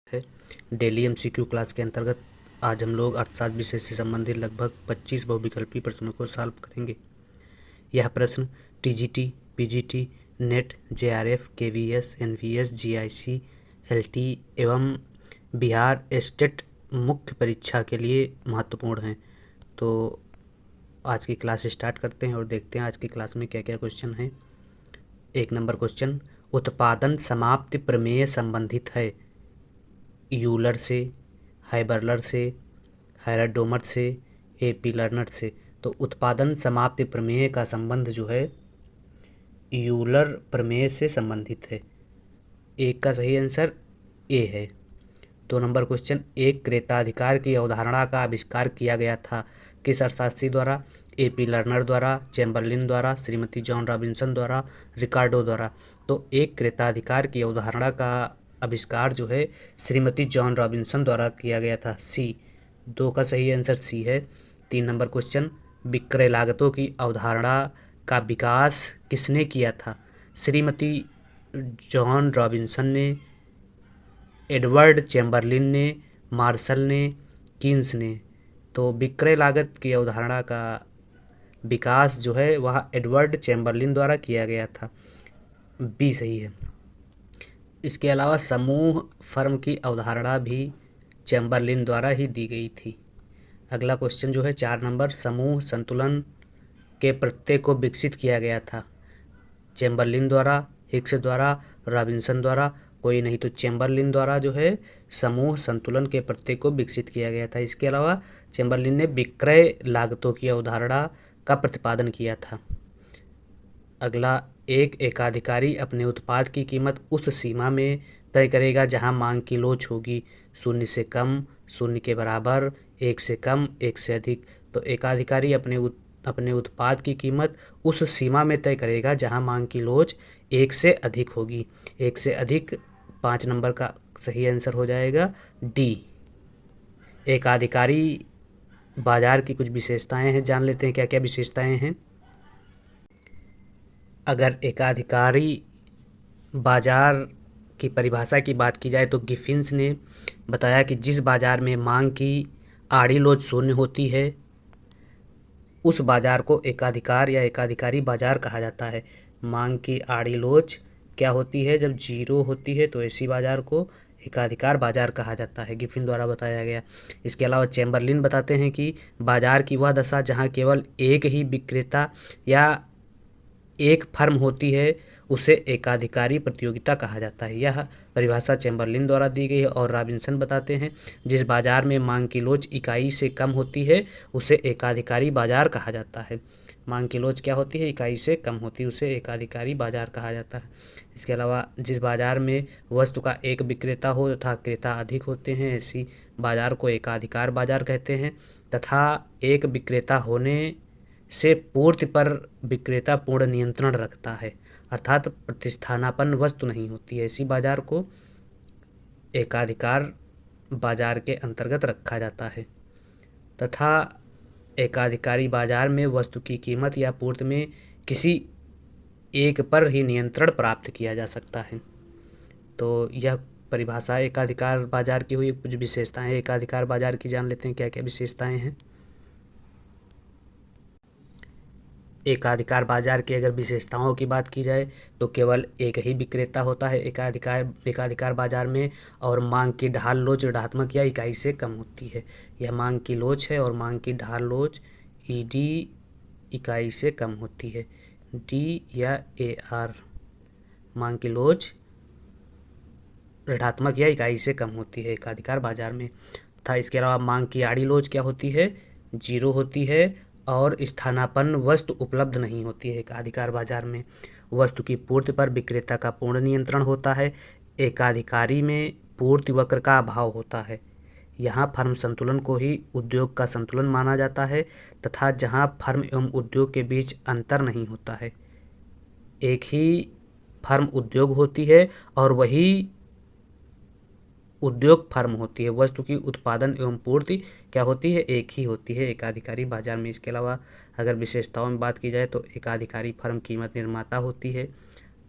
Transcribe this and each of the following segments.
है। Daily MCQ class के अंतर्गत आज हम लोग अर्थशास्त्र विषय से संबंधित लगभग 25 बहुविकल्पी प्रश्नों को सॉल्व करेंगे। यह प्रश्न TGT, PGT, NET, JRF, KVS, NVS, GIC, LT एवं बिहार स्टेट मुख्य परीक्षा के लिए महत्वपूर्ण हैं। तो आज की क्लास स्टार्ट करते हैं और देखते हैं आज की क्लास में क्या क्या क्वेश्चन हैं। 1 नंबर क्वेश्चन, उत्पादन समाप्ति प्रमेय संबंधित है यूलर से, हाइबर्लर से, हेराडोमट से, एपी लर्नर से। तो उत्पादन समाप्ति प्रमेय का संबंध जो है यूलर प्रमेय से संबंधित है। एक का सही आंसर ए है। 2 नंबर क्वेश्चन, एक क्रेताधिकार की अवधारणा का आविष्कार किया गया था किस अर्थशास्त्री द्वारा? एपी लर्नर द्वारा, चैम्बरलिन द्वारा, श्रीमती जॉन रॉबिन्सन द्वारा, रिकार्डो द्वारा। तो एक क्रेताधिकार की अवधारणा का आविष्कार जो है श्रीमती जॉन रॉबिन्सन द्वारा किया गया था। सी, 2 का सही आंसर सी है। 3 नंबर क्वेश्चन, विक्रय लागतों की अवधारणा का विकास किसने किया था? श्रीमती जॉन रॉबिन्सन ने, एडवर्ड चैम्बरलिन ने, मार्शल ने, कीन्स ने। तो विक्रय लागत की अवधारणा का विकास जो है वह एडवर्ड चैम्बरलिन द्वारा किया गया था। बी सही है। इसके अलावा समूह फर्म की अवधारणा भी चैम्बरलिन द्वारा ही दी गई थी। अगला क्वेश्चन जो है 4 नंबर, समूह संतुलन के प्रत्यय को विकसित किया गया था चैम्बरलिन द्वारा, हिक्स द्वारा, रॉबिन्सन द्वारा। कोई नहीं, तो चैम्बरलिन द्वारा जो है समूह संतुलन के प्रत्यय को विकसित किया गया था। इसके अलावा चैम्बरलिन ने विक्रय लागतों की अवधारणा का प्रतिपादन किया था। अगला, एक एकाधिकारी अपने उत्पाद की कीमत उस सीमा में तय करेगा जहां मांग की लोच होगी, 0 से कम, 0 के बराबर, 1 से कम, 1 से अधिक। तो एकाधिकारी अपने उत्पाद की कीमत उस सीमा में तय करेगा जहां मांग की लोच 1 से अधिक होगी। 1 से अधिक 5 नंबर का सही आंसर हो जाएगा डी। एकाधिकारी बाजार की कुछ विशेषताएं हैं, जान लेते हैं क्या क्या विशेषताएं हैं। अगर एकाधिकारी बाजार की परिभाषा की बात की जाए तो गिफिन्स ने बताया कि जिस बाजार में मांग की आड़ी लोच 0 होती है उस बाजार को एकाधिकार या एकाधिकारी बाजार कहा जाता है। मांग की आड़ी लोच क्या होती है? जब 0 होती है तो ऐसी बाजार को एकाधिकार बाजार कहा जाता है, गिफिन द्वारा बताया गया। इसके अलावा चैम्बरलिन बताते हैं कि बाजार की वह दशा जहां केवल एक ही विक्रेता या एक फर्म होती है उसे एकाधिकारी प्रतियोगिता कहा जाता है। यह परिभाषा चैम्बरलिन द्वारा दी गई है। और रॉबिन्सन बताते हैं जिस बाजार में मांग की लोच इकाई से कम होती है उसे एकाधिकारी बाजार कहा जाता है। मांग की लोच क्या होती है? इकाई से कम होती है, उसे एकाधिकारी बाजार कहा जाता है। इसके अलावा जिस बाजार में वस्तु का एक विक्रेता हो तथा क्रेता अधिक होते हैं ऐसी बाजार को एकाधिकार बाजार कहते हैं। तथा एक विक्रेता होने से पूर्ति पर विक्रेता पूर्ण नियंत्रण रखता है, अर्थात प्रतिस्थानापन्न वस्तु नहीं होती है, ऐसी बाजार को एकाधिकार बाजार के अंतर्गत रखा जाता है। तथा एकाधिकारी बाजार में वस्तु की कीमत या पूर्ति में किसी एक पर ही नियंत्रण प्राप्त किया जा सकता है। तो यह परिभाषा एकाधिकार बाजार की हुई। कुछ विशेषताएं एकाधिकार बाजार की जान लेते हैं क्या क्या विशेषताएं हैं। एकाधिकार बाजार की अगर विशेषताओं की बात की जाए तो केवल एक ही विक्रेता होता है एकाधिकार बाजार में, और मांग की ढाल लोच ऋणात्मक या इकाई से कम होती है। यह मांग की लोच है और मांग की ढाल लोच ईडी इकाई से कम होती है। डी या ए आर, मांग की लोच ऋणात्मक या इकाई से कम होती है एकाधिकार बाजार में। तथा इसके अलावा मांग की आड़ी लोच क्या होती है? 0 होती है और स्थानापन्न वस्तु उपलब्ध नहीं होती है एकाधिकार बाजार में। वस्तु की पूर्ति पर विक्रेता का पूर्ण नियंत्रण होता है। एकाधिकारी में पूर्ति वक्र का अभाव होता है। यहाँ फर्म संतुलन को ही उद्योग का संतुलन माना जाता है तथा जहाँ फर्म एवं उद्योग के बीच अंतर नहीं होता है। एक ही फर्म उद्योग होती है और वही उद्योग फर्म होती है। वस्तु की उत्पादन एवं पूर्ति क्या होती है? एक ही होती है एकाधिकारी बाजार में। इसके अलावा अगर विशेषताओं में बात की जाए तो एकाधिकारी फर्म कीमत निर्माता होती है।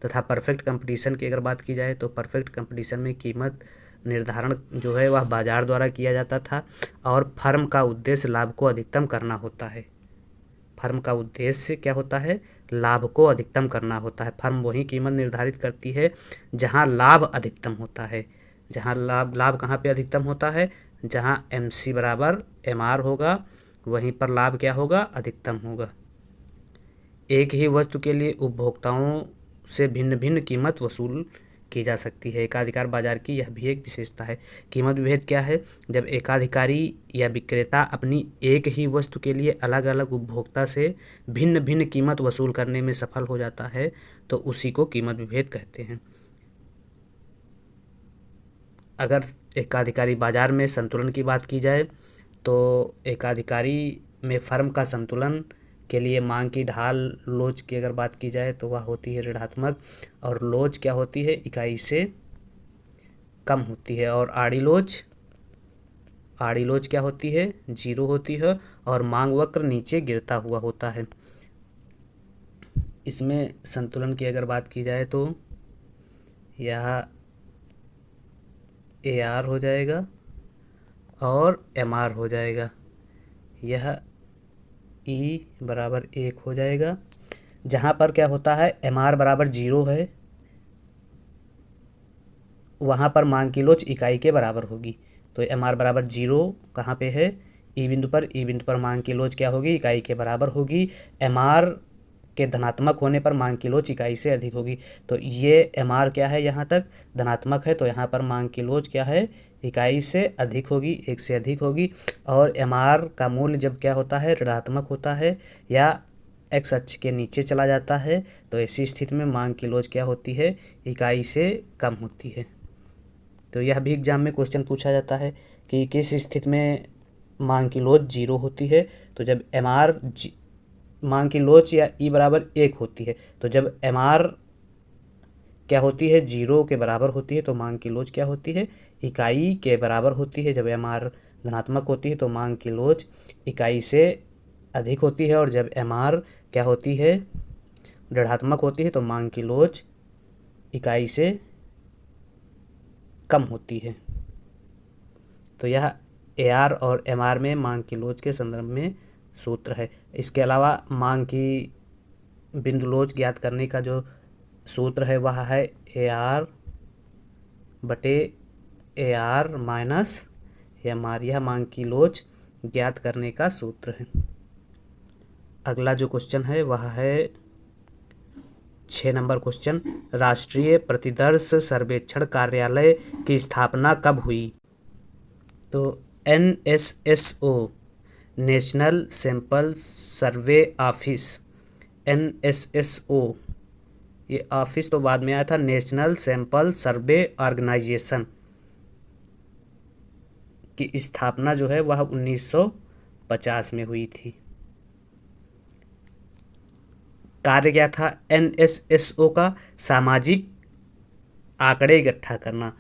तथा परफेक्ट कंपटीशन की अगर बात की जाए तो परफेक्ट कंपटीशन में कीमत निर्धारण जो है वह बाजार द्वारा किया जाता था और फर्म का उद्देश्य लाभ को अधिकतम करना होता है। फर्म का उद्देश्य क्या होता है? लाभ को अधिकतम करना होता है। फर्म वही कीमत निर्धारित करती है जहां लाभ अधिकतम होता है। जहां लाभ कहाँ पे अधिकतम होता है? जहां MC बराबर MR होगा, वहीं पर लाभ क्या होगा? अधिकतम होगा। एक ही वस्तु के लिए उपभोक्ताओं से भिन्न भिन्न कीमत वसूल की जा सकती है। एकाधिकार बाजार की यह भी एक विशेषता है। कीमत विभेद क्या है? जब एकाधिकारी या विक्रेता अपनी एक ही वस्तु के लिए अलग अलग उपभोक्ता से भिन्न भिन्न कीमत वसूल करने में सफल हो जाता है तो उसी को कीमत विभेद कहते हैं। अगर एकाधिकारी बाजार में संतुलन की बात की जाए तो एकाधिकारी में फर्म का संतुलन के लिए मांग की ढाल लोच की अगर बात की जाए तो वह होती है ऋणात्मक, और लोच क्या होती है? इकाई से कम होती है। और आड़ी लोच क्या होती है? 0 होती है, और मांग वक्र नीचे गिरता हुआ होता है। इसमें संतुलन की अगर बात की जाए तो यह AR हो जाएगा और MR हो जाएगा। यह E बराबर 1 हो जाएगा। जहाँ पर क्या होता है? MR बराबर 0 है, वहाँ पर मांग की लोच इकाई के बराबर होगी। तो MR बराबर 0 कहाँ पे है? E बिंदु पर मांग की लोच क्या होगी? इकाई के बराबर होगी। MR के धनात्मक होने पर मांग की लोच इकाई से अधिक होगी। तो ये MR क्या है? यहाँ तक धनात्मक है, तो यहाँ पर मांग की लोच क्या है? इकाई से अधिक होगी, 1 से अधिक होगी। और MR का मूल्य जब क्या होता है? ऋणात्मक होता है या X अक्ष के नीचे चला जाता है तो ऐसी स्थिति में मांग की लोच क्या होती है? इकाई से कम होती है। तो यह भी एग्जाम में क्वेश्चन पूछा जाता है कि किस स्थिति में मांग की लोच 0 होती है? तो जब MR मांग की लोच या E बराबर 1 होती है। तो जब MR क्या होती है? 0 के बराबर होती है तो मांग की लोच क्या होती है? इकाई के बराबर होती है। जब MR धनात्मक होती है तो मांग की लोच इकाई से अधिक होती है, और जब MR क्या होती है? ऋणात्मक होती है तो मांग की लोच इकाई से कम होती है। तो यह AR और MR में मांग की लोच के संदर्भ में सूत्र है। इसके अलावा मांग की बिंदु लोच ज्ञात करने का जो सूत्र है वह है AR बटे AR माइनस MR। यह मांग की लोच ज्ञात करने का सूत्र है। अगला जो क्वेश्चन है वह है 6 नंबर क्वेश्चन। राष्ट्रीय प्रतिदर्श सर्वेक्षण कार्यालय की स्थापना कब हुई? तो NSSO national sample survey office, NSSO ये ऑफिस तो बाद में आया था। नेशनल सैंपल सर्वे ऑर्गेनाइजेशन की स्थापना जो है वह 1950 में हुई थी। कार्य क्या था NSSO का? सामाजिक आंकड़े इकट्ठा करना।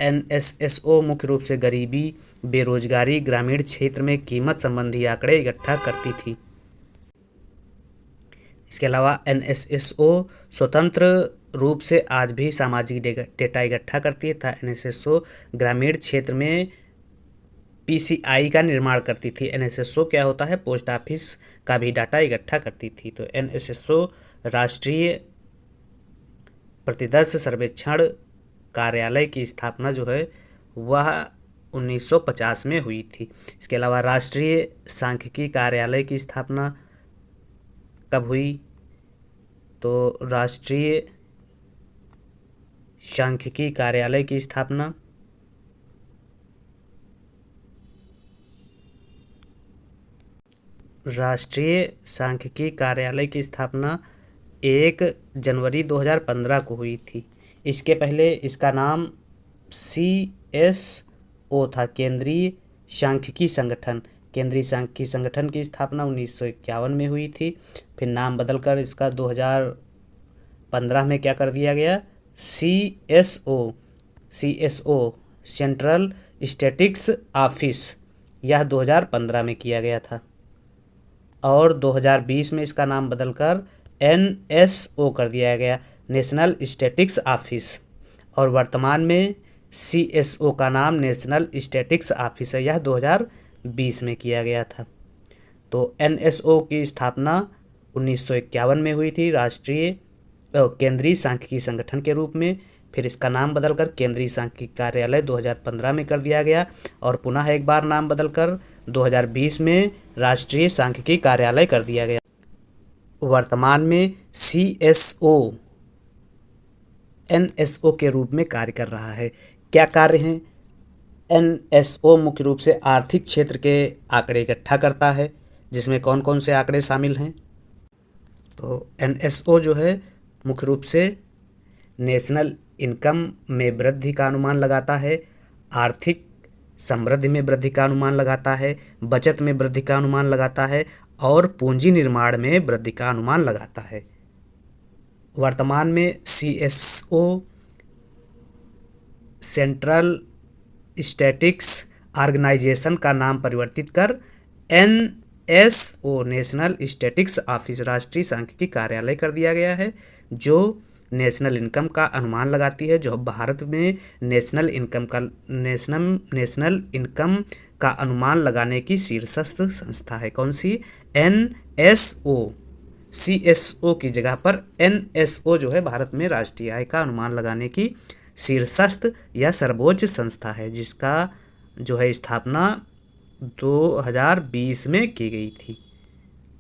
NSSO मुख्य रूप से गरीबी, बेरोजगारी, ग्रामीण क्षेत्र में कीमत संबंधी आंकड़े इकट्ठा करती थी। इसके अलावा NSSO स्वतंत्र रूप से आज भी सामाजिक डेटा इकट्ठा करती है था। NSSO ग्रामीण क्षेत्र में PCI का निर्माण करती थी। NSSO क्या होता है? पोस्ट ऑफिस का भी डाटा इकट्ठा करती थी। तो NSSO राष्ट्रीय प्रतिदर्श सर्वेक्षण कार्यालय की स्थापना जो है वह 1950 में हुई थी। इसके अलावा राष्ट्रीय सांख्यिकी कार्यालय की स्थापना कब हुई? तो राष्ट्रीय सांख्यिकी कार्यालय की स्थापना राष्ट्रीय सांख्यिकी कार्यालय की स्थापना 1 जनवरी 2015 को हुई थी। इसके पहले इसका नाम CSO था, केंद्रीय सांख्यिकी संगठन। केंद्रीय सांख्यिकी संगठन की स्थापना 1951 में हुई थी। फिर नाम बदलकर इसका 2015 में क्या कर दिया गया? CSO सेंट्रल स्टैटिस्टिक्स ऑफिस, यह 2015 में किया गया था। और 2020 में इसका नाम बदलकर NSO कर दिया गया, नेशनल स्टैटिस्टिक्स ऑफिस। और वर्तमान में CSO का नाम नेशनल स्टैटिस्टिक्स ऑफिस है। यह 2020 में किया गया था। तो NSO की स्थापना 1951 में हुई थी, केंद्रीय सांख्यिकी संगठन के रूप में। फिर इसका नाम बदलकर केंद्रीय सांख्यिकी कार्यालय 2015 में कर दिया गया और पुनः एक बार नाम बदलकर 2020 में राष्ट्रीय सांख्यिकी कार्यालय कर दिया गया। वर्तमान में CSO NSO के रूप में कार्य कर रहा है। क्या कार्य हैं? NSO मुख्य रूप से आर्थिक क्षेत्र के आंकड़े इकट्ठा करता है, जिसमें कौन कौन से आंकड़े शामिल हैं? तो NSO जो है मुख्य रूप से नेशनल इनकम में वृद्धि का अनुमान लगाता है, आर्थिक समृद्धि में वृद्धि का अनुमान लगाता है, बचत में वृद्धि का अनुमान लगाता है और पूंजी निर्माण में वृद्धि का अनुमान लगाता है। वर्तमान में CSO सेंट्रल स्टैटिस्टिक्स ऑर्गेनाइजेशन का नाम परिवर्तित कर NSO नेशनल स्टैटिस्टिक्स ऑफिस राष्ट्रीय सांख्यिकी कार्यालय कर दिया गया है, जो नेशनल इनकम का अनुमान लगाती है, जो भारत में नेशनल इनकम का अनुमान लगाने की शीर्षस्थ संस्था है। कौन सी? NSO। CSO की जगह पर NSO जो है भारत में राष्ट्रीय आय का अनुमान लगाने की शीर्षस्थ या सर्वोच्च संस्था है, जिसका जो है स्थापना 2020 में की गई थी।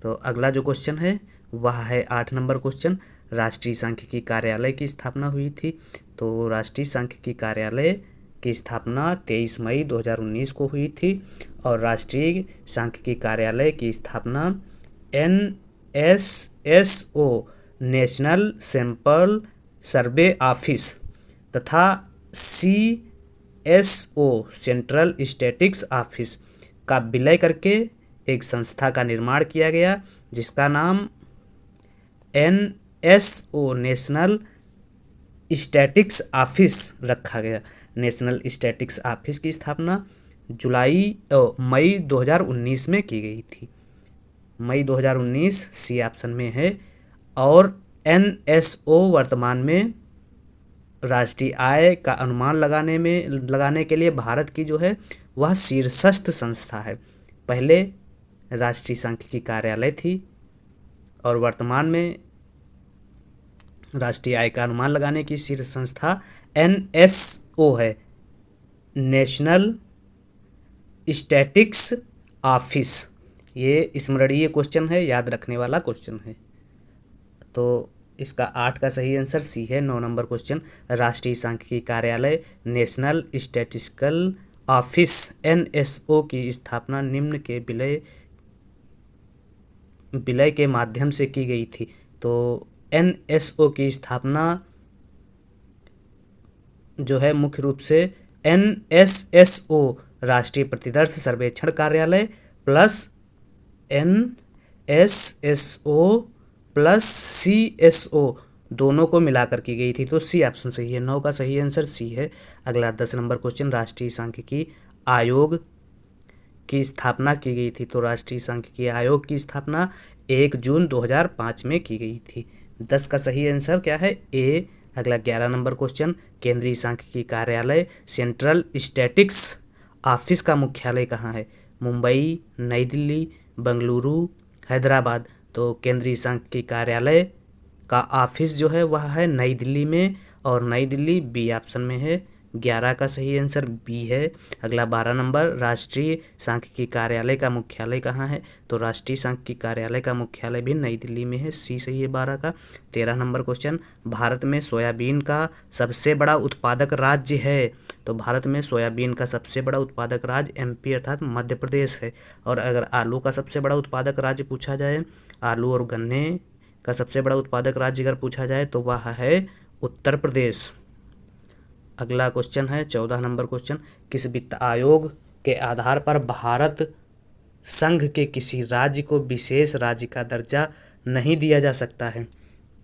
तो अगला जो क्वेश्चन है वह है 8 नंबर क्वेश्चन। राष्ट्रीय सांख्यिकी कार्यालय की स्थापना हुई थी। तो राष्ट्रीय सांख्यिकी कार्यालय की स्थापना 23 मई 2019 को हुई थी और राष्ट्रीय सांख्यिकी कार्यालय की स्थापना NSSO national sample survey office तथा CSO सेंट्रल स्टैटिस्टिक्स ऑफिस का विलय करके एक संस्था का निर्माण किया गया, जिसका नाम NSO नेशनल स्टैटिस्टिक्स ऑफिस रखा गया। नेशनल स्टैटिस्टिक्स ऑफिस की स्थापना मई 2019 में की गई थी। मई 2019 सी ऑप्शन में है। और NSO वर्तमान में राष्ट्रीय आय का अनुमान लगाने के लिए भारत की जो है वह शीर्षस्थ संस्था है। पहले राष्ट्रीय सांख्यिकी कार्यालय थी और वर्तमान में राष्ट्रीय आय का अनुमान लगाने की शीर्ष संस्था NSO है, नेशनल स्टैटिस्टिक्स ऑफिस। ये स्मरणीय क्वेश्चन है, याद रखने वाला क्वेश्चन है। तो इसका 8 का सही आंसर सी है। 9 नंबर क्वेश्चन, राष्ट्रीय सांख्यिकी कार्यालय नेशनल स्टैटिस्टिकल ऑफिस NSO की स्थापना निम्न के विलय के माध्यम से की गई थी। तो NSO की स्थापना जो है मुख्य रूप से NSSO राष्ट्रीय प्रतिदर्श सर्वेक्षण कार्यालय प्लस NSSO प्लस CSO दोनों को मिलाकर की गई थी। तो सी ऑप्शन सही है। 9 का सही आंसर सी है। अगला 10 नंबर क्वेश्चन, राष्ट्रीय सांख्यिकी आयोग की स्थापना की गई थी। तो राष्ट्रीय सांख्यिकी आयोग की स्थापना 1 जून 2005 में की गई थी। 10 का सही आंसर क्या है? ए। अगला 11 नंबर क्वेश्चन, केंद्रीय सांख्यिकी कार्यालय सेंट्रल स्टैटिस्टिक्स ऑफिस का मुख्यालय कहाँ है? मुंबई, नई दिल्ली, बेंगलुरु, हैदराबाद। तो केंद्रीय सांख्यिकी कार्यालय का ऑफिस जो है वह है नई दिल्ली में और नई दिल्ली बी ऑप्शन में है। 11 का सही आंसर बी है। अगला 12 नंबर, राष्ट्रीय सांख्यिकी कार्यालय का मुख्यालय कहाँ है? तो राष्ट्रीय सांख्यिकी कार्यालय का मुख्यालय भी नई दिल्ली में है। सी सही है 12 का। 13 नंबर क्वेश्चन, भारत में सोयाबीन का सबसे बड़ा उत्पादक राज्य है। तो भारत में सोयाबीन का सबसे बड़ा उत्पादक राज्य MP अर्थात मध्य प्रदेश है। और अगर आलू का सबसे बड़ा उत्पादक राज्य पूछा जाए, आलू और गन्ने का सबसे बड़ा उत्पादक राज्य अगर पूछा जाए तो वह है उत्तर प्रदेश। अगला क्वेश्चन है 14 नंबर क्वेश्चन, किस वित्त आयोग के आधार पर भारत संघ के किसी राज्य को विशेष राज्य का दर्जा नहीं दिया जा सकता है?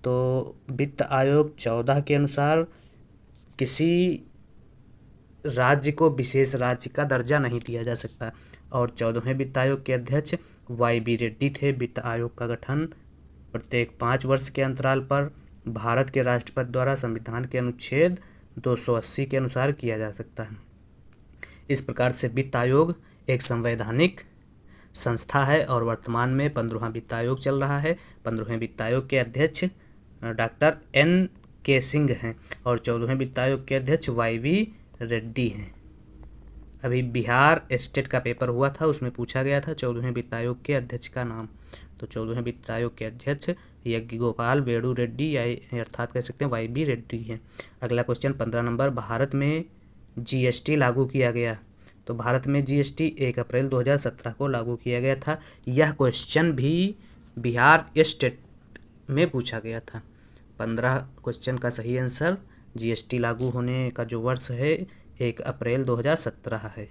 तो वित्त आयोग 14 के अनुसार किसी राज्य को विशेष राज्य का दर्जा नहीं दिया जा सकता। और 14वें वित्त आयोग के अध्यक्ष YB रेड्डी थे। वित्त आयोग का गठन प्रत्येक 5 वर्ष के अंतराल पर भारत के राष्ट्रपति द्वारा संविधान के अनुच्छेद 280 के अनुसार किया जा सकता है। इस प्रकार से वित्त आयोग एक संवैधानिक संस्था है और वर्तमान में 15वां वित्त आयोग चल रहा है। 15वें वित्त आयोग के अध्यक्ष डॉक्टर N.K. सिंह हैं और 14वें वित्त आयोग के अध्यक्ष Y.V. रेड्डी हैं। अभी बिहार स्टेट का पेपर हुआ था, उसमें पूछा गया था 14वें वित्त आयोग के अध्यक्ष का नाम। तो 14वें वित्त आयोग के अध्यक्ष यज्ञ गोपाल वेणु रेड्डी या अर्थात कह सकते हैं Y.B. रेड्डी हैं। अगला क्वेश्चन 15 नंबर, भारत में GST लागू किया गया। तो भारत में GST 1 अप्रैल 2017 को लागू किया गया था। यह क्वेश्चन भी बिहार स्टेट में पूछा गया था। 15 क्वेश्चन का सही आंसर GST लागू होने का जो वर्ष है 1 अप्रैल 2017 है।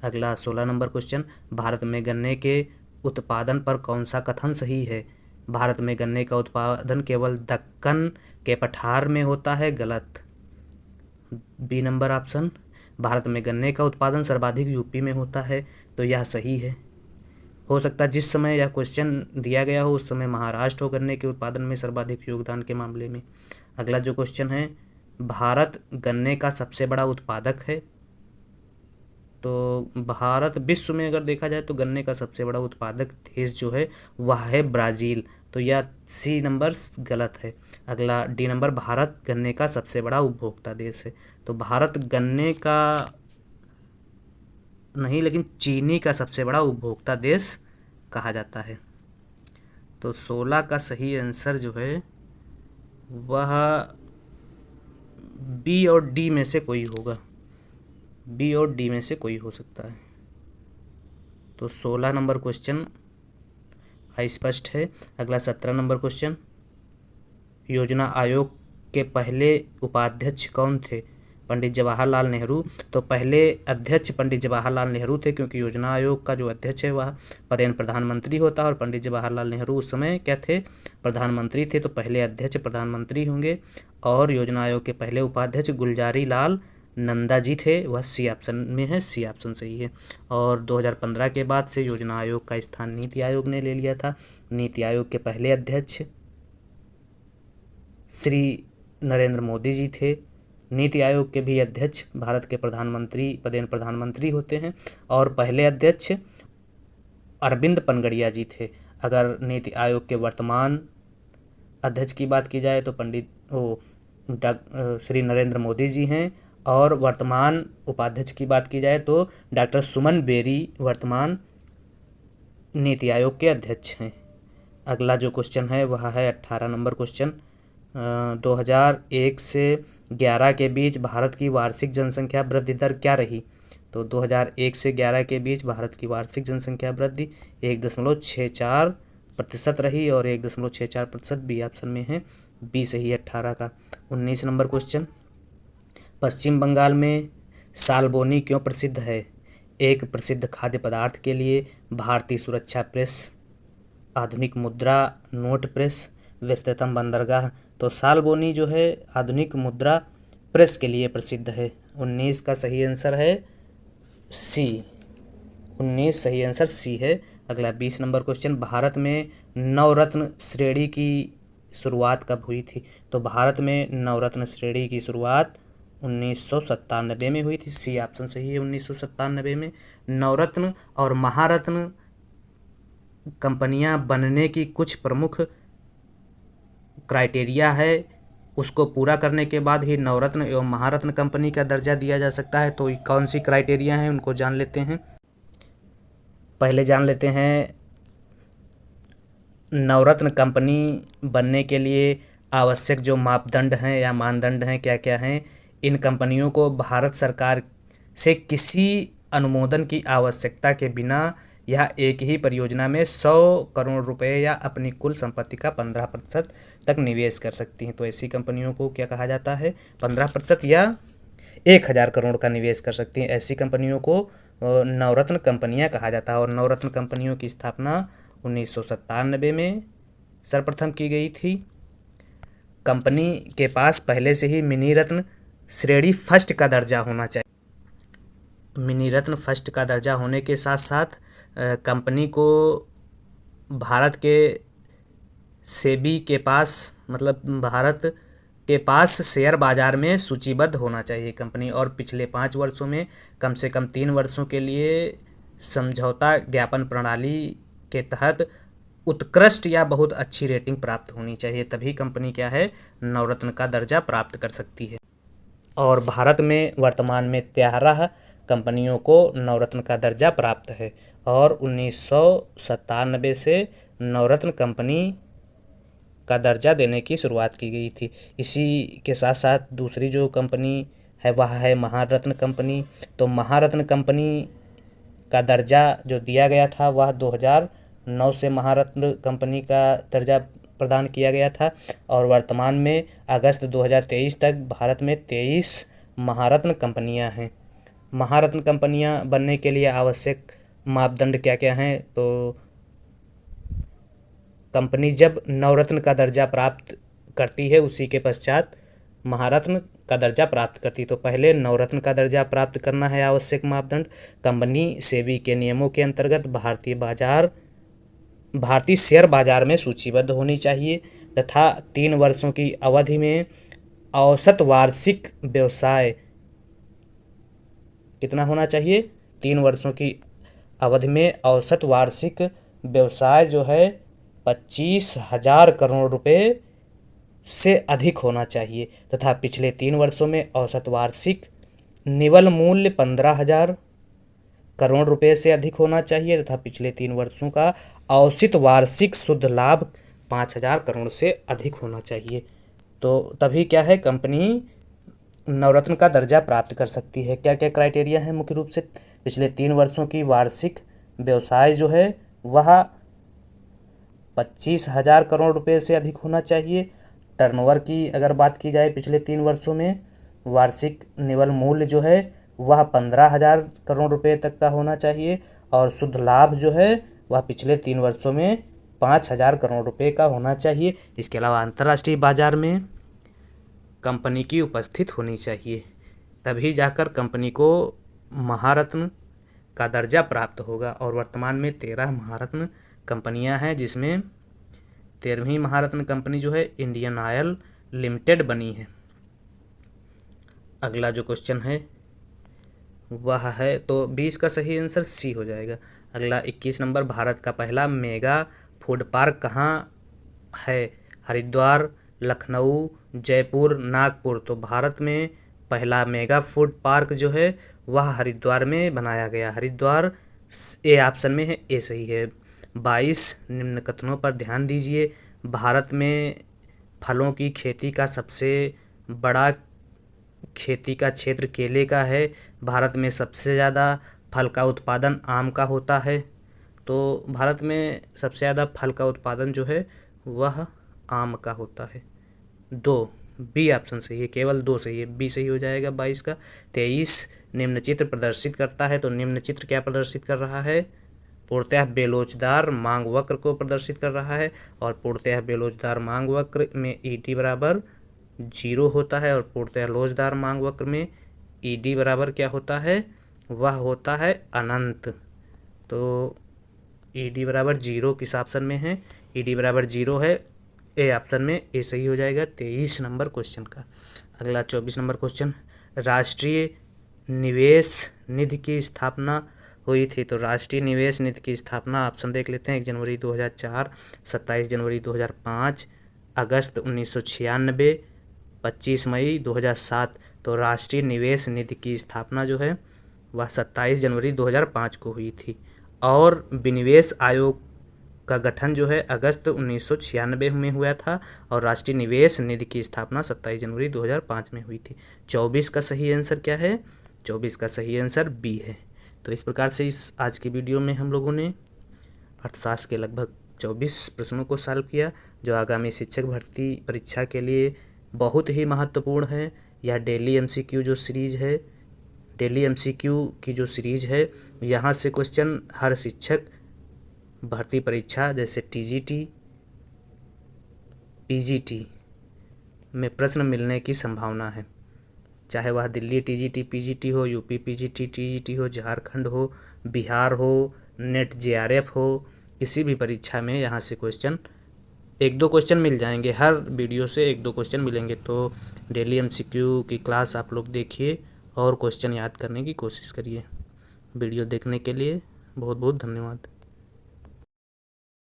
अगला 16 नंबर क्वेश्चन, भारत में गन्ने के उत्पादन पर कौन सा कथन सही है? भारत में गन्ने का उत्पादन केवल दक्कन के पठार में होता है, गलत। बी नंबर ऑप्शन, भारत में गन्ने का उत्पादन सर्वाधिक यूपी में होता है, तो यह सही है। हो सकता है जिस समय यह क्वेश्चन दिया गया हो उस समय महाराष्ट्र हो गन्ने के उत्पादन में सर्वाधिक योगदान के मामले में। अगला जो क्वेश्चन है, भारत गन्ने का सबसे बड़ा उत्पादक है। तो भारत विश्व में अगर देखा जाए तो गन्ने का सबसे बड़ा उत्पादक देश जो है वह है ब्राज़ील, तो यह सी नंबर गलत है। अगला डी नंबर, भारत गन्ने का सबसे बड़ा उपभोक्ता देश है। तो भारत गन्ने का नहीं लेकिन चीनी का सबसे बड़ा उपभोक्ता देश कहा जाता है। तो 16 का सही आंसर जो है वह बी और डी में से कोई होगा, बी और डी में से कोई हो सकता है। तो 16 नंबर क्वेश्चन अस्पष्ट है। अगला 17 नंबर क्वेश्चन, योजना आयोग के पहले उपाध्यक्ष कौन थे? पंडित जवाहरलाल नेहरू। तो पहले अध्यक्ष पंडित जवाहरलाल नेहरू थे, क्योंकि योजना आयोग का जो अध्यक्ष है वह पदेन प्रधानमंत्री होता है और पंडित जवाहरलाल नेहरू उस समय क्या थे? प्रधानमंत्री थे। तो पहले अध्यक्ष प्रधानमंत्री होंगे और योजना आयोग के पहले उपाध्यक्ष गुलजारी लाल नंदा जी थे, वह सी ऑप्शन में है, सी ऑप्शन सही है। और 2015 के बाद से योजना आयोग का स्थान नीति आयोग ने ले लिया था। नीति आयोग के पहले अध्यक्ष श्री नरेंद्र मोदी जी थे। नीति आयोग के भी अध्यक्ष भारत के प्रधानमंत्री पदेन प्रधानमंत्री होते हैं और पहले अध्यक्ष अरविंद पनगड़िया जी थे। अगर नीति आयोग के वर्तमान अध्यक्ष की बात की जाए तो श्री नरेंद्र मोदी जी हैं और वर्तमान उपाध्यक्ष की बात की जाए तो डॉक्टर सुमन बेरी वर्तमान नीति आयोग के अध्यक्ष हैं। अगला जो क्वेश्चन है वह है 18 नंबर क्वेश्चन, 2001 से 11 के बीच भारत की वार्षिक जनसंख्या वृद्धि दर क्या रही? तो 2001 से 11 के बीच भारत की वार्षिक जनसंख्या वृद्धि 1.64% रही और 1.64% बी ऑप्शन में है, बी सही है 18 का। 19 नंबर क्वेश्चन, पश्चिम बंगाल में सालबोनी क्यों प्रसिद्ध है? एक प्रसिद्ध खाद्य पदार्थ के लिए, भारतीय सुरक्षा प्रेस, आधुनिक मुद्रा नोट प्रेस, व्यस्ततम बंदरगाह। तो सालबोनी जो है आधुनिक मुद्रा प्रेस के लिए प्रसिद्ध है। 19 का सही आंसर है सी, 19 सही आंसर सी है। अगला 20 नंबर क्वेश्चन, भारत में नवरत्न श्रेणी की शुरुआत कब हुई थी? तो भारत में नवरत्न श्रेणी की शुरुआत 1997 में हुई थी, सी ऑप्शन सही है 1997 में। नवरत्न और महारत्न कंपनियां बनने की कुछ प्रमुख क्राइटेरिया है, उसको पूरा करने के बाद ही नवरत्न एवं महारत्न कंपनी का दर्जा दिया जा सकता है। तो कौन सी क्राइटेरिया हैं उनको जान लेते हैं। पहले जान लेते हैं नवरत्न कंपनी बनने के लिए आवश्यक जो मापदंड हैं या मानदंड हैं क्या क्या हैं। इन कंपनियों को भारत सरकार से किसी अनुमोदन की आवश्यकता के बिना यह एक ही परियोजना में 100 करोड़ रुपए या अपनी कुल संपत्ति का 15% तक निवेश कर सकती हैं। तो ऐसी कंपनियों को क्या कहा जाता है? 15% या 1000 करोड़ का निवेश कर सकती हैं। ऐसी कंपनियों को नवरत्न कंपनियां कहा जाता है और नवरत्न कंपनियों की स्थापना 1997 में सर्वप्रथम की गई थी। कंपनी के पास पहले से ही मिनी रत्न श्रेणी फर्स्ट का दर्जा होना चाहिए। मिनी रत्न फर्स्ट का दर्जा होने के साथ साथ कंपनी को भारत के सेबी के पास, मतलब भारत के पास शेयर बाजार में सूचीबद्ध होना चाहिए कंपनी, और पिछले 5 वर्षों में कम से कम 3 वर्षों के लिए समझौता ज्ञापन प्रणाली के तहत उत्कृष्ट या बहुत अच्छी रेटिंग प्राप्त होनी चाहिए, तभी कंपनी क्या है, नवरत्न का दर्जा प्राप्त कर सकती है। और भारत में वर्तमान में 13 कंपनियों को नवरत्न का दर्जा प्राप्त है, और 1997 से नवरत्न कंपनी का दर्जा देने की शुरुआत की गई थी। इसी के साथ साथ दूसरी जो कंपनी है वह है महारत्न कंपनी। तो महारत्न कंपनी का दर्जा जो दिया गया था वह 2009 से महारत्न कंपनी का दर्जा प्रदान किया गया था, और वर्तमान में अगस्त 2023 तक भारत में 23 महारत्न कंपनियां हैं। महारत्न कंपनियां बनने के लिए आवश्यक मापदंड क्या क्या हैं, तो कंपनी जब नवरत्न का दर्जा प्राप्त करती है उसी के पश्चात महारत्न का दर्जा प्राप्त करती है। तो पहले नवरत्न का दर्जा प्राप्त करना है आवश्यक मापदंड। कंपनी सेबी के नियमों के अंतर्गत भारतीय शेयर बाजार में सूचीबद्ध होनी चाहिए, तथा 3 वर्षों की अवधि में औसत वार्षिक व्यवसाय कितना होना चाहिए, 3 वर्षों की अवधि में औसत वार्षिक व्यवसाय जो है 25,000 करोड़ रुपए से अधिक होना चाहिए, तथा पिछले 3 वर्षों में औसत वार्षिक निवल मूल्य 15,000 करोड़ रुपए से अधिक होना चाहिए, तथा पिछले 3 वर्षों का औसत वार्षिक शुद्ध लाभ 5,000 करोड़ से अधिक होना चाहिए। तो तभी क्या है, कंपनी नवरत्न का दर्जा प्राप्त कर सकती है। क्या क्या क्राइटेरिया है, मुख्य रूप से पिछले 3 वर्षों की वार्षिक व्यवसाय जो है वह 25,000 करोड़ रुपए से अधिक होना चाहिए। टर्नओवर की अगर बात की जाए पिछले 3 वर्षों में वार्षिक निवल मूल्य जो है वह 15,000 करोड़ रुपए तक का होना चाहिए, और शुद्ध लाभ जो है वह पिछले 3 वर्षों में 5,000 करोड़ रुपए का होना चाहिए। इसके अलावा अंतर्राष्ट्रीय बाजार में कंपनी की उपस्थित होनी चाहिए, तभी जाकर कंपनी को महारत्न का दर्जा प्राप्त होगा। और वर्तमान में 13 महारत्न कंपनियां हैं, जिसमें 13वीं महारत्न कंपनी जो है इंडियन ऑयल लिमिटेड बनी है। अगला जो क्वेश्चन है वह है, तो 20 का सही आंसर सी हो जाएगा। अगला 21 नंबर, भारत का पहला मेगा फूड पार्क कहाँ है, हरिद्वार, लखनऊ, जयपुर, नागपुर। तो भारत में पहला मेगा फूड पार्क जो है वह हरिद्वार में बनाया गया। हरिद्वार ए ऑप्शन में है, ए सही है। 22 निम्न कथनों पर ध्यान दीजिए। भारत में फलों की खेती का सबसे बड़ा खेती का क्षेत्र केले का है। भारत में सबसे ज़्यादा फल का उत्पादन आम का होता है। तो भारत में सबसे ज़्यादा फल का उत्पादन जो है वह आम का होता है। 2 बी ऑप्शन सही है, केवल 2 सही है, बी सही हो जाएगा 22 का। 23 निम्न चित्र प्रदर्शित करता है। तो निम्न चित्र क्या प्रदर्शित कर रहा है, पूर्णतः बेलोचदार मांग वक्र को प्रदर्शित कर रहा है, और पूर्णतः बेलोचदार मांग वक्र में ईडी बराबर 0 होता है, और पूर्णतः लोचदार मांग वक्र में ईडी बराबर क्या होता है, वह होता है अनंत। तो ईडी बराबर 0 किस ऑप्शन में है, ईडी बराबर 0 है, ए ऑप्शन में ए सही हो जाएगा 23 नंबर क्वेश्चन का। अगला 24 नंबर क्वेश्चन, राष्ट्रीय निवेश निधि की स्थापना हुई थी। तो राष्ट्रीय निवेश निधि की स्थापना ऑप्शन देख लेते हैं, 1 जनवरी 2004, 27 जनवरी 2005, अगस्त 1996, 25 मई 2007। तो राष्ट्रीय निवेश निधि की स्थापना जो है वह 27 जनवरी 2005 को हुई थी, और विनिवेश आयोग का गठन जो है अगस्त 1996 में हुआ था, और राष्ट्रीय निवेश निधि की स्थापना 27 जनवरी 2005 में हुई थी। 24 का सही आंसर क्या है, 24 का सही आंसर बी है। तो इस प्रकार से इस आज की वीडियो में हम लोगों ने अर्थशास्त्र के लगभग 24 प्रश्नों को सॉल्व किया, जो आगामी शिक्षक भर्ती परीक्षा के लिए बहुत ही महत्वपूर्ण है। यह डेली एमसीक्यू जो सीरीज है, डेली एमसीक्यू की जो सीरीज है, यहाँ से क्वेश्चन हर शिक्षक भर्ती परीक्षा जैसे टीजीटी, पीजीटी में प्रश्न मिलने की संभावना है, चाहे वह दिल्ली टीजीटी पीजीटी हो, यूपी पीजीटी टीजीटी हो, झारखंड हो, बिहार हो, नेट जेआरएफ हो, किसी भी परीक्षा में यहाँ से क्वेश्चन एक दो क्वेश्चन मिल जाएंगे, हर वीडियो से एक दो क्वेश्चन मिलेंगे। तो डेली एमसीक्यू की क्लास आप लोग देखिए और क्वेश्चन याद करने की कोशिश करिए। वीडियो देखने के लिए बहुत बहुत धन्यवाद।